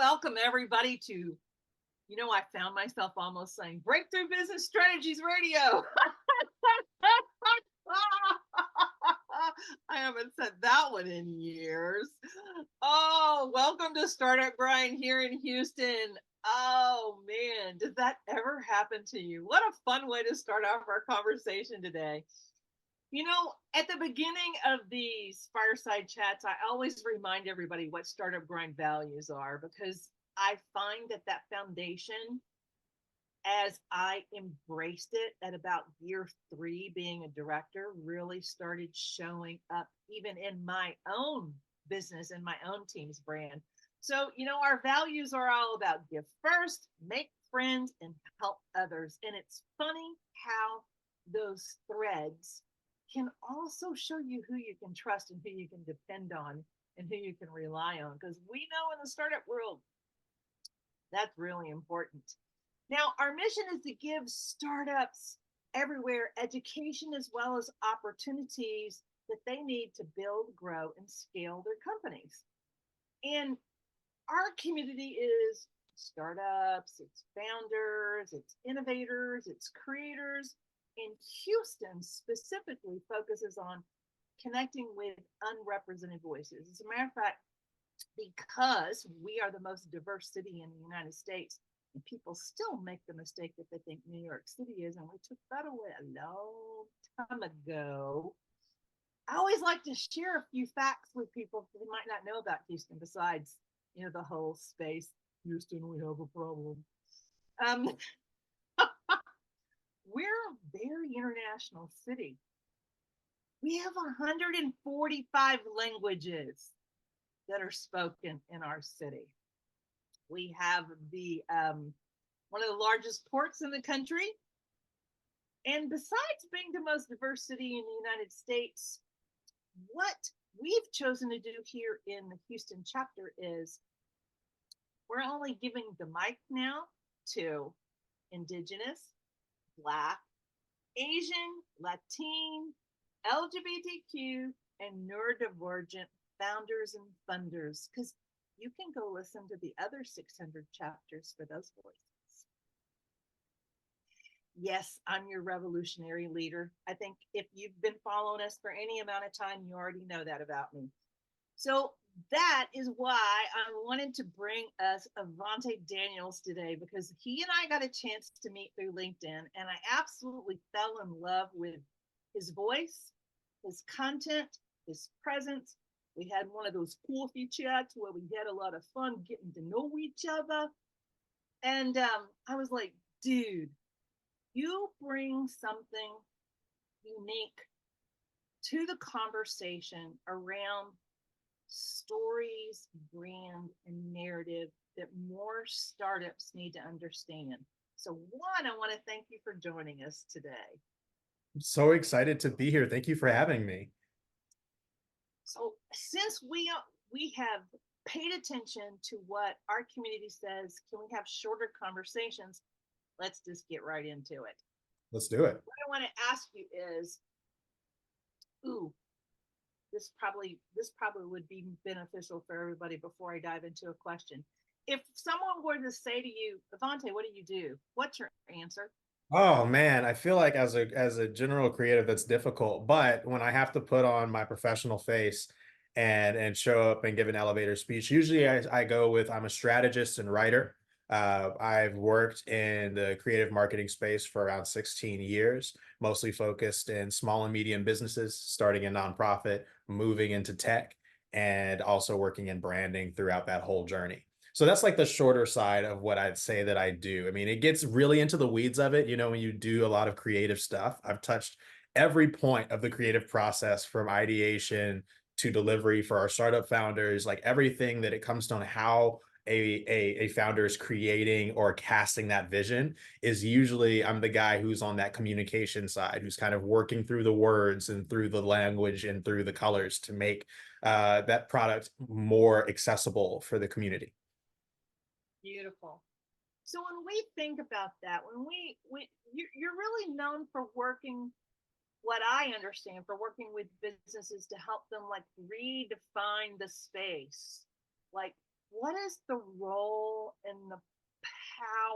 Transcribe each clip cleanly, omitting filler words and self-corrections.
welcome everybody to, I found myself almost saying Breakthrough Business Strategies Radio. I haven't said that one in years. Oh, welcome to Startup Grind here in Houston. Oh man, did that ever happen to you? What a fun way to start off our conversation today. At the beginning of these fireside chats, I always remind everybody what Startup Grind values are, because I find that foundation, as I embraced it at about year 3 being a director, really started showing up even in my own business and my own team's brand. So, our values are all about give first, make friends, and help others. And it's funny how those threads can also show you who you can trust and who you can depend on and who you can rely on. Because we know in the startup world, that's really important. Now, our mission is to give startups everywhere education as well as opportunities that they need to build, grow, and scale their companies. And our community is startups, it's founders, it's innovators, it's creators. And Houston specifically focuses on connecting with unrepresented voices. As a matter of fact, because we are the most diverse city in the United States, and people still make the mistake that they think New York City is, and we took that away a long time ago. I always like to share a few facts with people who might not know about Houston, besides, the whole space. Houston, we have a problem. We're a very international city. We have 145 languages that are spoken in our city. We have the one of the largest ports in the country. And besides being the most diverse city in the United States, what we've chosen to do here in the Houston chapter is we're only giving the mic now to Indigenous, Black, Asian, Latin, LGBTQ, and neurodivergent founders and funders, because you can go listen to the other 600 chapters for those voices. Yes, I'm your revolutionary leader. I think if you've been following us for any amount of time, you already know that about me. So that is why I wanted to bring us Evante Daniels today, because he and I got a chance to meet through LinkedIn, and I absolutely fell in love with his voice, his content, his presence. We had one of those coffee chats where we had a lot of fun getting to know each other. And I was like, dude, you bring something unique to the conversation around stories, brand, and narrative that more startups need to understand. So one, I want to thank you for joining us today. I'm so excited to be here. Thank you for having me. So since we have paid attention to what our community says, can we have shorter conversations? Let's just get right into it. Let's do it. What I want to ask you is, this probably would be beneficial for everybody before I dive into a question. If someone were to say to you, Evante, what do you do? What's your answer? Oh man, I feel like as a general creative, that's difficult. But when I have to put on my professional face and show up and give an elevator speech, usually I go with I'm a strategist and writer. I've worked in the creative marketing space for around 16 years, mostly focused in small and medium businesses, starting in nonprofit, moving into tech, and also working in branding throughout that whole journey. So that's like the shorter side of what I'd say that I do. I mean, it gets really into the weeds of it, when you do a lot of creative stuff. I've touched every point of the creative process from ideation to delivery for our startup founders, like everything that it comes to on how a founder is creating or casting that vision is usually I'm the guy who's on that communication side, who's kind of working through the words and through the language and through the colors to make that product more accessible for the community. Beautiful. So when we think about that, when you're really known for working, what I understand, for working with businesses to help them like redefine the space, like what is the role and the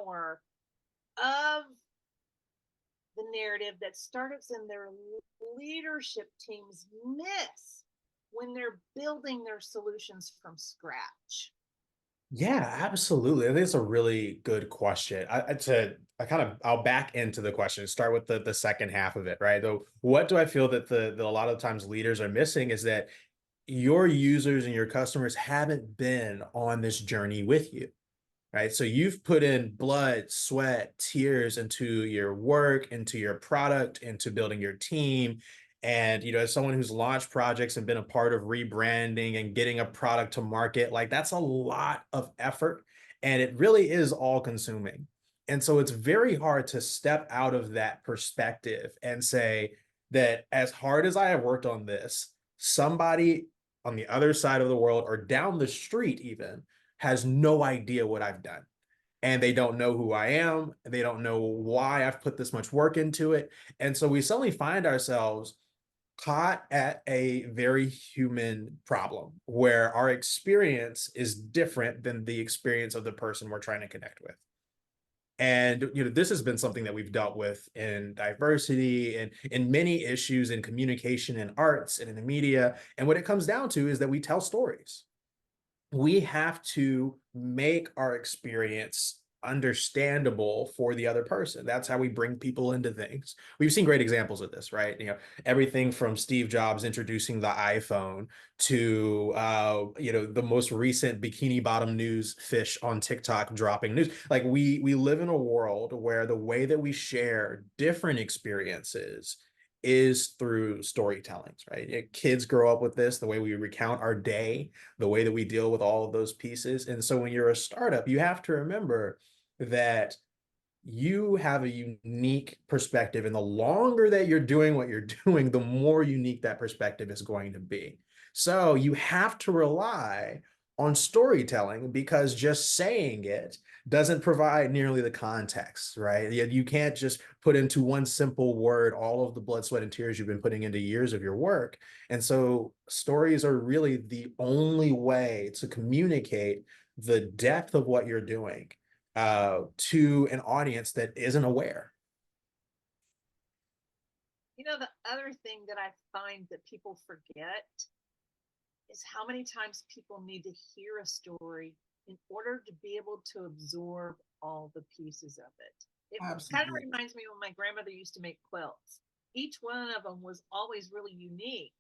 power of the narrative that startups and their leadership teams miss when they're building their solutions from scratch? Yeah, absolutely. I think it's a really good question. I'll back into the question. Start with the second half of it, right? Though, what do I feel that the a lot of times leaders are missing is that your users and your customers haven't been on this journey with you, right? So you've put in blood, sweat, tears into your work, into your product, into building your team. And, as someone who's launched projects and been a part of rebranding and getting a product to market, like that's a lot of effort and it really is all consuming. And so it's very hard to step out of that perspective and say that as hard as I have worked on this, somebody on the other side of the world or down the street even has no idea what I've done. And they don't know who I am. They don't know why I've put this much work into it. And so we suddenly find ourselves caught at a very human problem where our experience is different than the experience of the person we're trying to connect with. And this has been something that we've dealt with in diversity and in many issues in communication and arts and in the media. And what it comes down to is that we tell stories. We have to make our experience understandable for the other person. That's how we bring people into things. We've seen great examples of this, right? Everything from Steve Jobs introducing the iPhone to the most recent bikini bottom news fish on TikTok dropping news. Like we live in a world where the way that we share different experiences is through storytellings, right? Kids grow up with this, the way we recount our day, the way that we deal with all of those pieces. And so when you're a startup, you have to remember that you have a unique perspective. And the longer that you're doing what you're doing, the more unique that perspective is going to be. So you have to rely on storytelling because just saying it doesn't provide nearly the context, right? You can't just put into one simple word all of the blood, sweat, and tears you've been putting into years of your work. And so stories are really the only way to communicate the depth of what you're doing to an audience that isn't aware. The other thing that I find that people forget is how many times people need to hear a story in order to be able to absorb all the pieces of it. It kind of Absolutely. reminds me when my grandmother used to make quilts. Each one of them was always really unique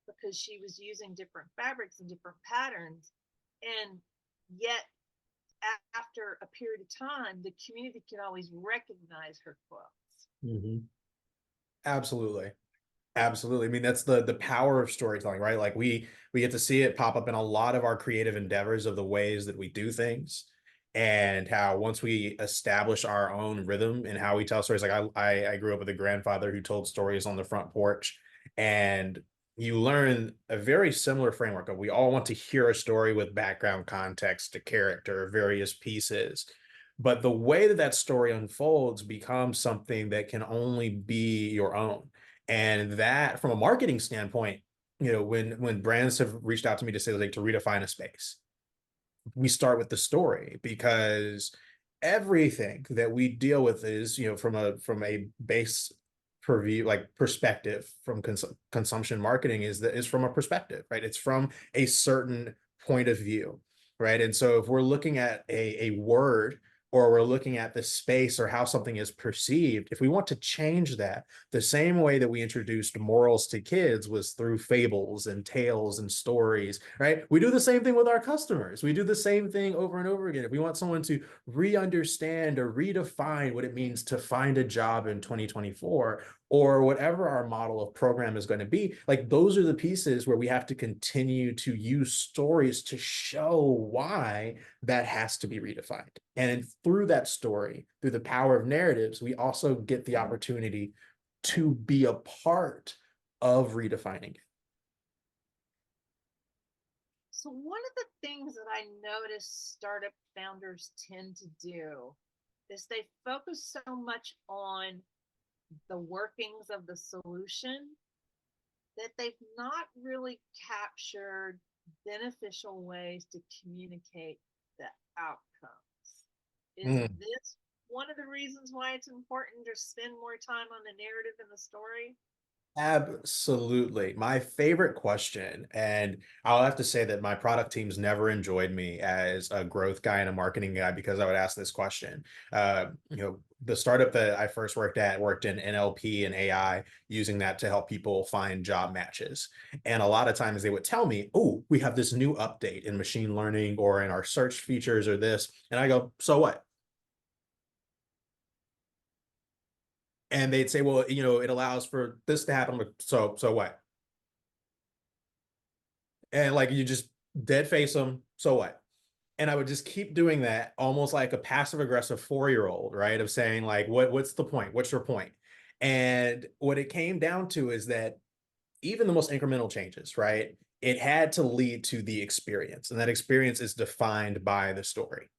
because she was using different fabrics and different patterns. And yet, after a period of time, the community could always recognize her quilts. Mhm. Absolutely. Absolutely. I mean, that's the power of storytelling, right? Like we get to see it pop up in a lot of our creative endeavors of the ways that we do things and how once we establish our own rhythm and how we tell stories. Like I grew up with a grandfather who told stories on the front porch, and you learn a very similar framework of we all want to hear a story with background context, to character, various pieces. But the way that that story unfolds becomes something that can only be your own. And that, from a marketing standpoint, when brands have reached out to me to say like to redefine a space, we start with the story because everything that we deal with is from a base purview like perspective from consumption marketing is from a perspective, right? It's from a certain point of view, right? And so if we're looking at a word or we're looking at the space or how something is perceived, if we want to change that, the same way that we introduced morals to kids was through fables and tales and stories, right? We do the same thing with our customers. We do the same thing over and over again. If we want someone to re-understand or redefine what it means to find a job in 2024, or whatever our model of program is going to be, like those are the pieces where we have to continue to use stories to show why that has to be redefined. And through that story, through the power of narratives, we also get the opportunity to be a part of redefining it. So, one of the things that I notice startup founders tend to do is they focus so much on the workings of the solution that they've not really captured beneficial ways to communicate the outcomes. Is Mm. this one of the reasons why it's important to spend more time on the narrative and the story? Absolutely. My favorite question, and I'll have to say that my product teams never enjoyed me as a growth guy and a marketing guy because I would ask this question. The startup that I first worked at worked in NLP and AI, using that to help people find job matches. And a lot of times they would tell me, "Oh, we have this new update in machine learning or in our search features or this." And I go, "So what?" And they'd say, "Well, it allows for this to happen." So what? And like you just dead face them. So what? And I would just keep doing that, almost like a passive aggressive 4-year old, right? Of saying like, what's the point? What's your point? And what it came down to is that even the most incremental changes, right? It had to lead to the experience, and that experience is defined by the story.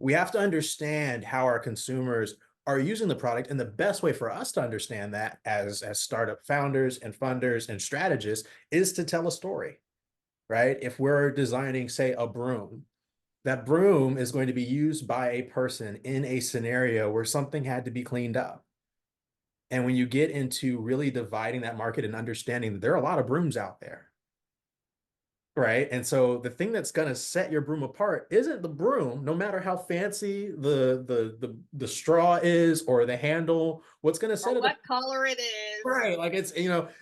We have to understand how our consumers are using the product, and the best way for us to understand that as startup founders and funders and strategists is to tell a story, right? If we're designing, say, a broom, that broom is going to be used by a person in a scenario where something had to be cleaned up. And when you get into really dividing that market and understanding that there are a lot of brooms out there, right? And so the thing that's going to set your broom apart isn't the broom, no matter how fancy the straw is or the handle. What's going to Or set it what color it is? Right. Like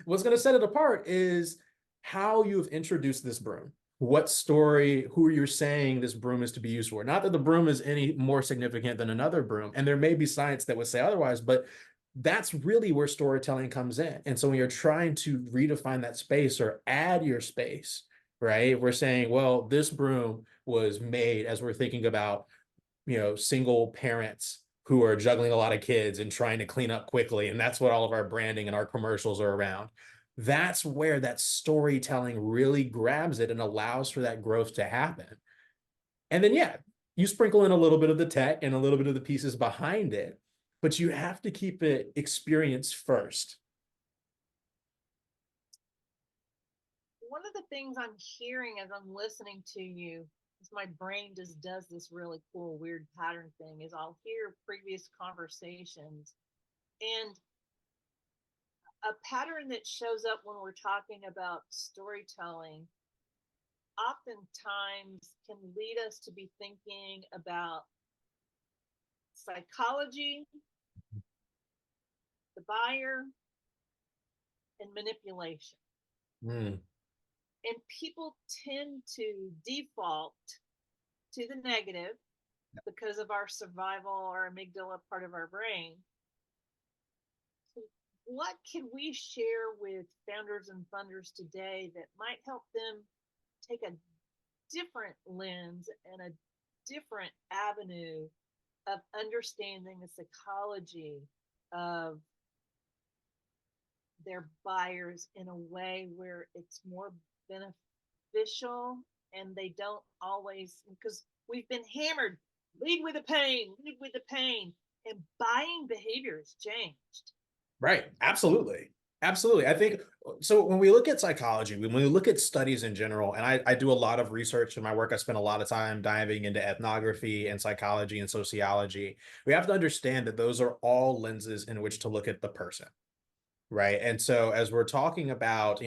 what's going to set it apart is how you've introduced this broom. What story, who you're saying this broom is to be used for. Not that the broom is any more significant than another broom. And there may be science that would say otherwise, but that's really where storytelling comes in. And so when you're trying to redefine that space or add your space, right? We're saying, well, this broom was made as we're thinking about single parents who are juggling a lot of kids and trying to clean up quickly. And that's what all of our branding and our commercials are around. That's where that storytelling really grabs it and allows for that growth to happen. And then, yeah, you sprinkle in a little bit of the tech and a little bit of the pieces behind it, but you have to keep it experience first. One of the things I'm hearing as I'm listening to you is my brain just does this really cool, weird pattern thing is I'll hear previous conversations, and a pattern that shows up when we're talking about storytelling oftentimes can lead us to be thinking about psychology, the buyer, and manipulation. Mm. And people tend to default to the negative because of our survival or amygdala part of our brain. So what can we share with founders and funders today that might help them take a different lens and a different avenue of understanding the psychology of their buyers in a way where it's more beneficial and they don't always, because we've been hammered, lead with the pain, lead with the pain, and buying behavior has changed. Right. Absolutely. Absolutely. I think so. When we look at psychology, when we look at studies in general, and I do a lot of research in my work, I spend a lot of time diving into ethnography and psychology and sociology. We have to understand that those are all lenses in which to look at the person. Right. And so as we're talking about,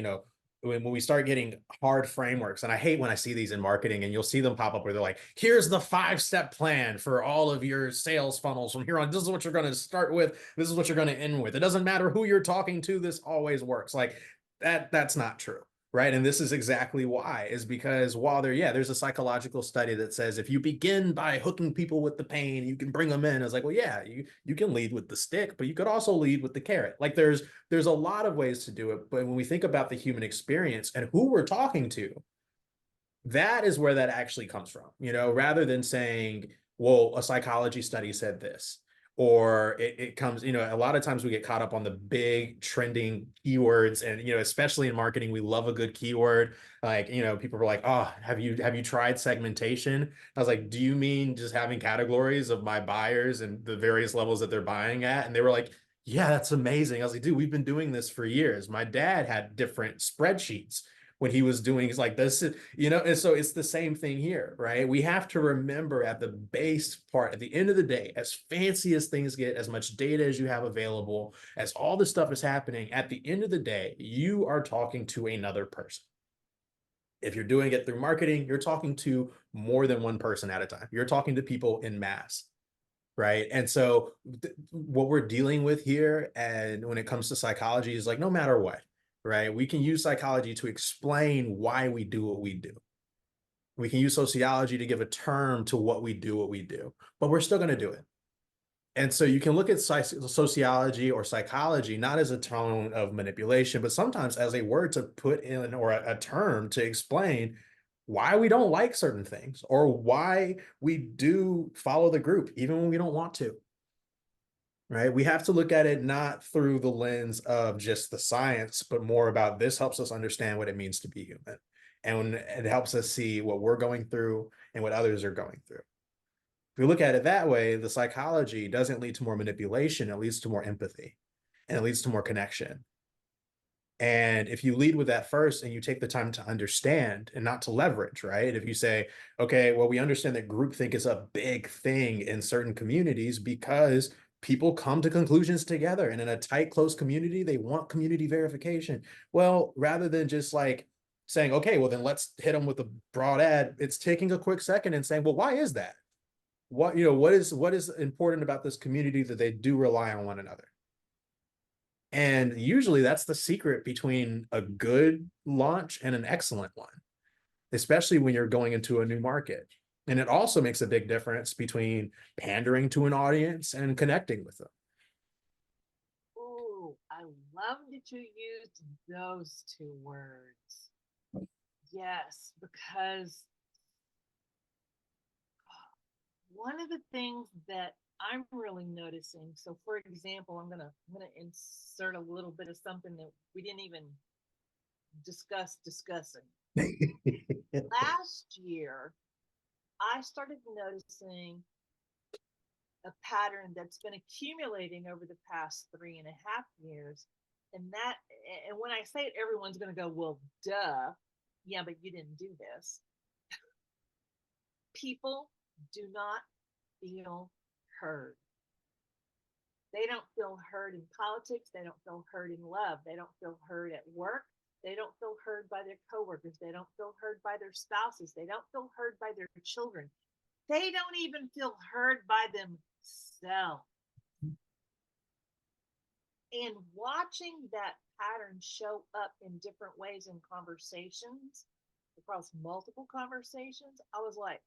when we start getting hard frameworks, and I hate when I see these in marketing and you'll see them pop up where they're like, here's the 5-step plan for all of your sales funnels from here on. This is what you're going to start with. This is what you're going to end with. It doesn't matter who you're talking to. This always works. Like that's not true. Right. And this is exactly why, is because while there's a psychological study that says if you begin by hooking people with the pain, you can bring them in. It's like, well, yeah, you can lead with the stick, but you could also lead with the carrot. Like there's a lot of ways to do it. But when we think about the human experience and who we're talking to, that is where that actually comes from, rather than saying, well, a psychology study said this, or it comes, a lot of times we get caught up on the big trending keywords. And, especially in marketing, we love a good keyword. Like, people were like, oh, have you tried segmentation? I was like, do you mean just having categories of my buyers and the various levels that they're buying at? And they were like, yeah, that's amazing. I was like, dude, we've been doing this for years. My dad had different spreadsheets when he was doing, it's like this, and so it's the same thing here, right? We have to remember at the base part, at the end of the day, as fancy as things get, as much data as you have available, as all this stuff is happening, at the end of the day, you are talking to another person. If you're doing it through marketing, you're talking to more than one person at a time. You're talking to people in mass, right? And so what we're dealing with here, and when it comes to psychology, is like no matter what, right? We can use psychology to explain why we do what we do. We can use sociology to give a term to what we do, but we're still going to do it. And so you can look at sociology or psychology not as a tone of manipulation, but sometimes as a word to put in, or a term to explain why we don't like certain things, or why we do follow the group even when we don't want to. Right? We have to look at it not through the lens of just the science, but more about this helps us understand what it means to be human. And it helps us see what we're going through and what others are going through. If we look at it that way, the psychology doesn't lead to more manipulation, it leads to more empathy, and it leads to more connection. And if you lead with that first and you take the time to understand and not to leverage, right? If you say, okay, well, we understand that groupthink is a big thing in certain communities because people come to conclusions together. And in a tight, close community, they want community verification. Well, rather than just like saying, okay, well, then let's hit them with a broad ad, it's taking a quick second and saying, well, why is that? What is important about this community that they do rely on one another? And usually that's the secret between a good launch and an excellent one, especially when you're going into a new market. And it also makes a big difference between pandering to an audience and connecting with them. Ooh, I love that you used those two words. Yes, because one of the things that I'm really noticing. So, for example, I'm gonna insert a little bit of something that we didn't even discussing. Last year, I started noticing a pattern that's been accumulating over the past 3.5 years, and when I say it, everyone's gonna go, "Well, duh, yeah, but you didn't do this." People do not feel heard. They don't feel heard in politics. They don't feel heard in love. They don't feel heard at work. They don't feel heard by their coworkers. They don't feel heard by their spouses. They don't feel heard by their children. They don't even feel heard by themselves. And watching that pattern show up in different ways in conversations, across multiple conversations, I was like,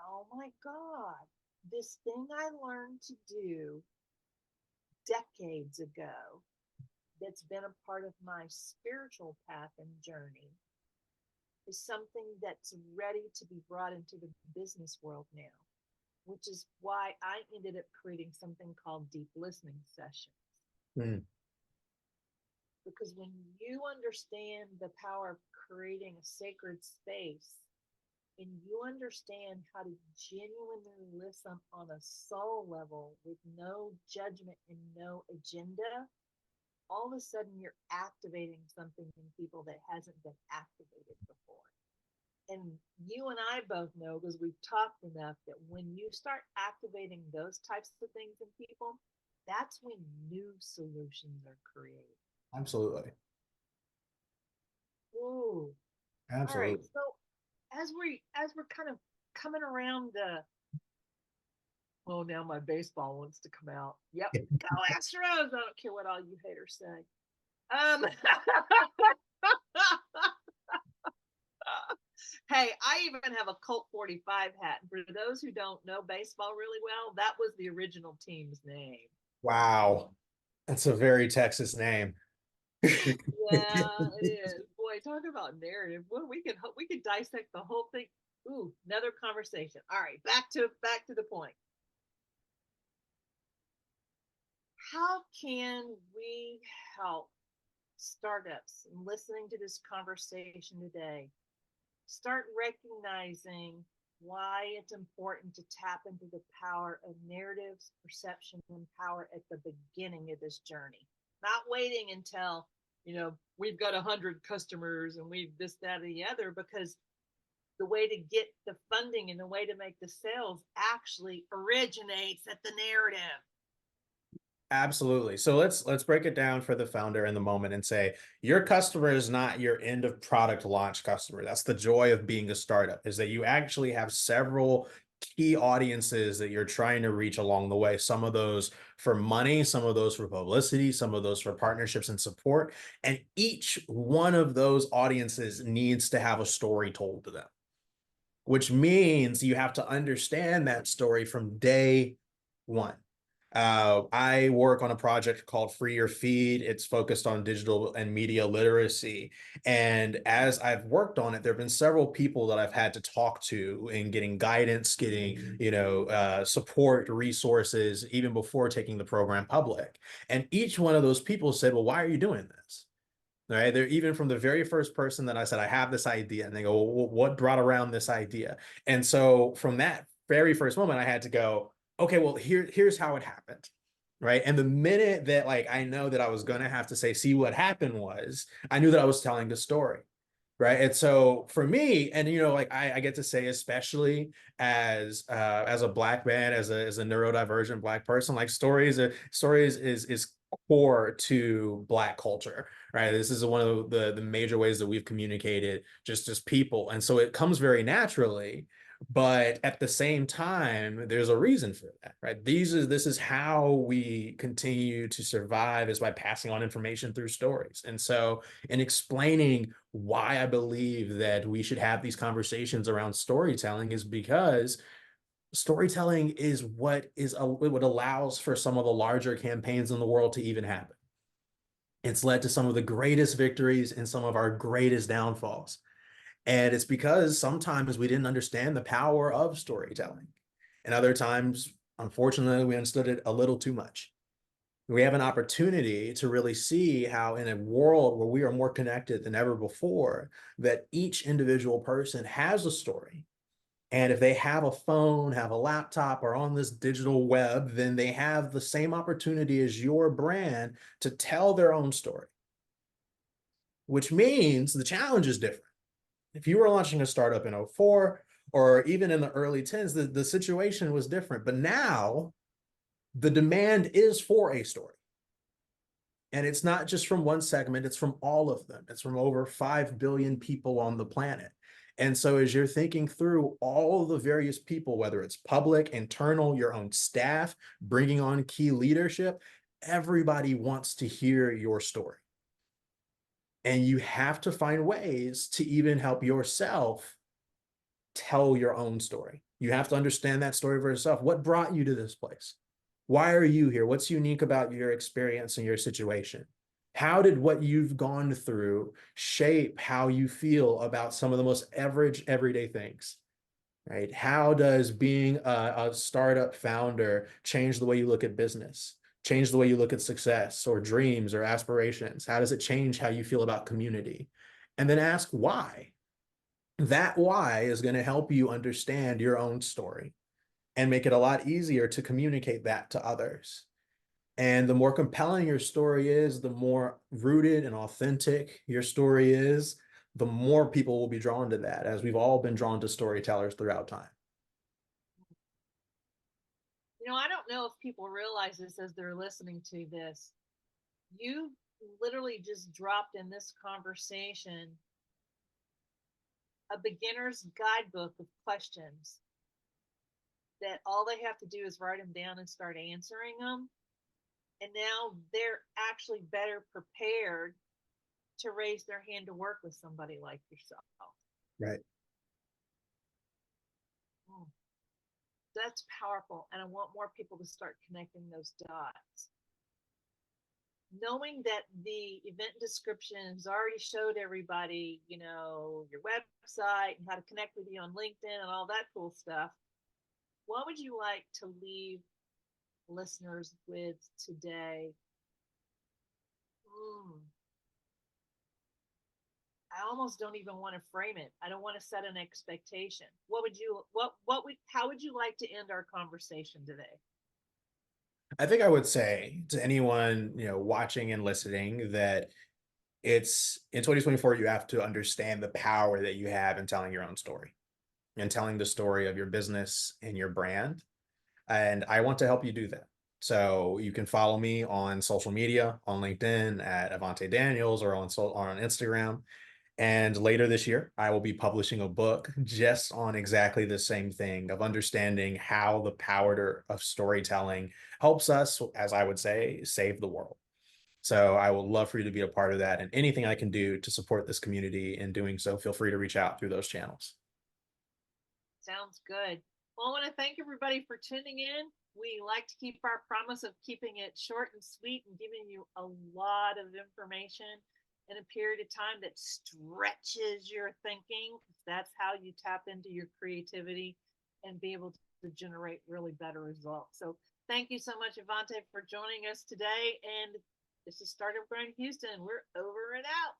oh my God, this thing I learned to do decades ago that's been a part of my spiritual path and journey is something that's ready to be brought into the business world now, which is why I ended up creating something called deep listening sessions. Mm. Because when you understand the power of creating a sacred space and you understand how to genuinely listen on a soul level with no judgment and no agenda, all of a sudden you're activating something in people that hasn't been activated before. And you and I both know, because we've talked enough, that when you start activating those types of things in people, that's when new solutions are created. Absolutely. Ooh. All right. Absolutely. So as we're kind of coming around the, oh, now my baseball wants to come out. Yep. Go Astros. I don't care what all you haters say. Hey, I even have a Colt 45 hat. And for those who don't know baseball really well, that was the original team's name. Wow. That's a very Texas name. Yeah, it is. Boy, talk about narrative. Well, we could dissect the whole thing. Ooh, another conversation. All right, back to the point. How can we help startups listening to this conversation today start recognizing why it's important to tap into the power of narratives, perception, and power at the beginning of this journey? Not waiting until we've got 100 customers and we've this, that, and the other, because the way to get the funding and the way to make the sales actually originates at the narrative. Absolutely. So let's break it down for the founder in the moment and say your customer is not your end of product launch customer. That's the joy of being a startup, is that you actually have several key audiences that you're trying to reach along the way. Some of those for money, some of those for publicity, some of those for partnerships and support. And each one of those audiences needs to have a story told to them, which means you have to understand that story from day one. I work on a project called Free Your Feed. It's focused on digital and media literacy. And as I've worked on it, there have been several people that I've had to talk to in getting guidance, getting, support, resources, even before taking the program public. And each one of those people said, well, why are you doing this? Right. They're even from the very first person that I said, I have this idea. And they go, well, what brought around this idea? And so from that very first moment, I had to go, okay, well, here's how it happened. Right. And the minute that like I know that I was going to have to say, see, what happened was I knew that I was telling the story. Right. And so for me, and like I get to say, especially as a Black man, as a neurodivergent Black person, like stories is core to Black culture. Right. This is one of the major ways that we've communicated just as people. And so it comes very naturally. But at the same time, there's a reason for that, right? This is how we continue to survive, is by passing on information through stories. And so in explaining why I believe that we should have these conversations around storytelling is because storytelling is what allows for some of the larger campaigns in the world to even happen. It's led to some of the greatest victories and some of our greatest downfalls. And it's because sometimes we didn't understand the power of storytelling. And other times, unfortunately, we understood it a little too much. We have an opportunity to really see how, in a world where we are more connected than ever before, that each individual person has a story. And if they have a phone, have a laptop, or on this digital web, then they have the same opportunity as your brand to tell their own story, which means the challenge is different. If you were launching a startup in '04 or even in the early 10s, the situation was different. But now the demand is for a story. And it's not just from one segment, it's from all of them. It's from over 5 billion people on the planet. And so as you're thinking through all the various people, whether it's public, internal, your own staff, bringing on key leadership, everybody wants to hear your story. And you have to find ways to even help yourself tell your own story. You have to understand that story for yourself. What brought you to this place? Why are you here? What's unique about your experience and your situation? How did what you've gone through shape how you feel about some of the most average, everyday things? Right? How does being a startup founder change the way you look at business, change the way you look at success or dreams or aspirations? How does it change how you feel about community? And then ask why. That why is going to help you understand your own story and make it a lot easier to communicate that to others. And the more compelling your story is, the more rooted and authentic your story is, the more people will be drawn to that, as we've all been drawn to storytellers throughout time. I don't know if people realize this as they're listening to this. You literally just dropped in this conversation a beginner's guidebook of questions that all they have to do is write them down and start answering them. And now they're actually better prepared to raise their hand to work with somebody like yourself. Right. That's powerful. And I want more people to start connecting those dots. Knowing that the event descriptions already showed everybody, your website and how to connect with you on LinkedIn and all that cool stuff, what would you like to leave listeners with today? I almost don't even want to frame it. I don't want to set an expectation. How would you like to end our conversation today? I think I would say to anyone, watching and listening, that It's in 2024, you have to understand the power that you have in telling your own story and telling the story of your business and your brand. And I want to help you do that. So you can follow me on social media, on LinkedIn at Evante Daniels, or on Instagram. And later this year, I will be publishing a book just on exactly the same thing of understanding how the power of storytelling helps us, as I would say, save the world. So I would love for you to be a part of that, and anything I can do to support this community in doing so, feel free to reach out through those channels. Sounds good. Well, I want to thank everybody for tuning in. We like to keep our promise of keeping it short and sweet and giving you a lot of information in a period of time that stretches your thinking. That's how you tap into your creativity and be able to generate really better results. So thank you so much, Evante, for joining us today. And this is Startup Grind Houston. We're over and out.